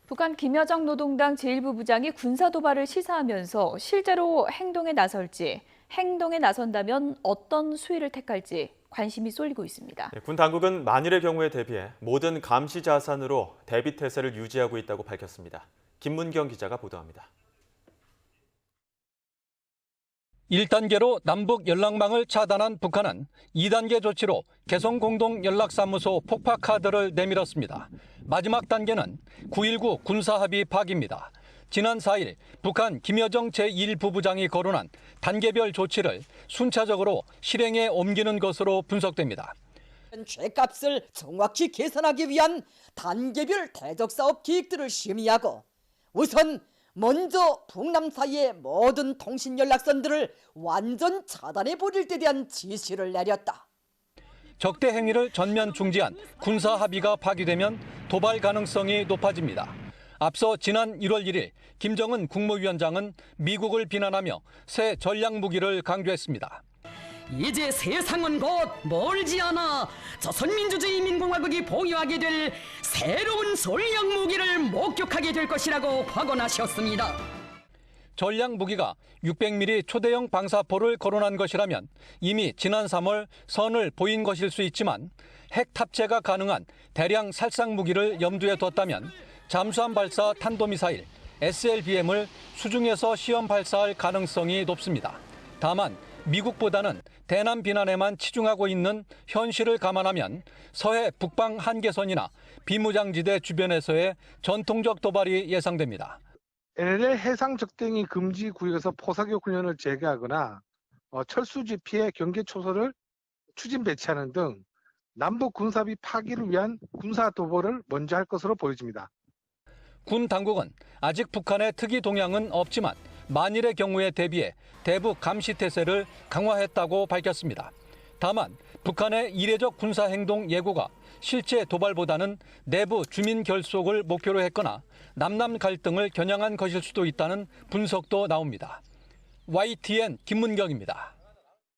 북한 김여정 노동당 제1부부장이 군사도발을 시사하면서 실제로 행동에 나설지, 행동에 나선다면 어떤 수위를 택할지 관심이 쏠리고 있습니다. 군 당국은 만일의 경우에 대비해 모든 감시 자산으로 대비 태세를 유지하고 있다고 밝혔습니다. 김문경 기자가 보도합니다. 1단계로 남북 연락망을 차단한 북한은 2단계 조치로 개성공동연락사무소 폭파카드를 내밀었습니다. 마지막 단계는 9.19 군사합의 파기입니다. 지난 4일 북한 김여정 제1부부장이 거론한 단계별 조치를 순차적으로 실행에 옮기는 것으로 분석됩니다. 죄값을 정확히 계산하기 위한 단계별 대적사업 계획들을 심의하고 우선 먼저 북남 사이의 모든 통신 연락선들을 완전 차단해버릴 데 대한 지시를 내렸다. 적대 행위를 전면 중지한 군사 합의가 파기되면 도발 가능성이 높아집니다. 앞서 지난 1월 1일 김정은 국무위원장은 미국을 비난하며 새 전략 무기를 강조했습니다. 이제 세상은 곧 멀지 않아 조선민주주의인민공화국이 보유하게 될 새로운 전략 무기를 목격하게 될 것이라고 확언하셨습니다. 전략 무기가 600mm 초대형 방사포를 거론한 것이라면 이미 지난 3월 선을 보인 것일 수 있지만 핵 탑재가 가능한 대량 살상 무기를 염두에 뒀다면 잠수함 발사 탄도미사일 SLBM을 수중에서 시험 발사할 가능성이 높습니다. 다만 미국보다는 대남 비난에만 치중하고 있는 현실을 감안하면 서해 북방 한계선이나 비무장지대 주변에서의 전통적 도발이 예상됩니다. LLL 해상 적대행위 금지 구역에서 포사격 훈련을 재개하거나 철수지 피해 경계 초소를 추진 배치하는 등 남북 군사합의 파기를 위한 군사 도발을 먼저 할 것으로 보여집니다. 군 당국은 아직 북한의 특이 동향은 없지만 만일의 경우에 대비해 대북 감시 태세를 강화했다고 밝혔습니다. 다만 북한의 이례적 군사행동 예고가 실제 도발보다는 내부 주민 결속을 목표로 했거나 남남 갈등을 겨냥한 것일 수도 있다는 분석도 나옵니다. YTN 김문경입니다.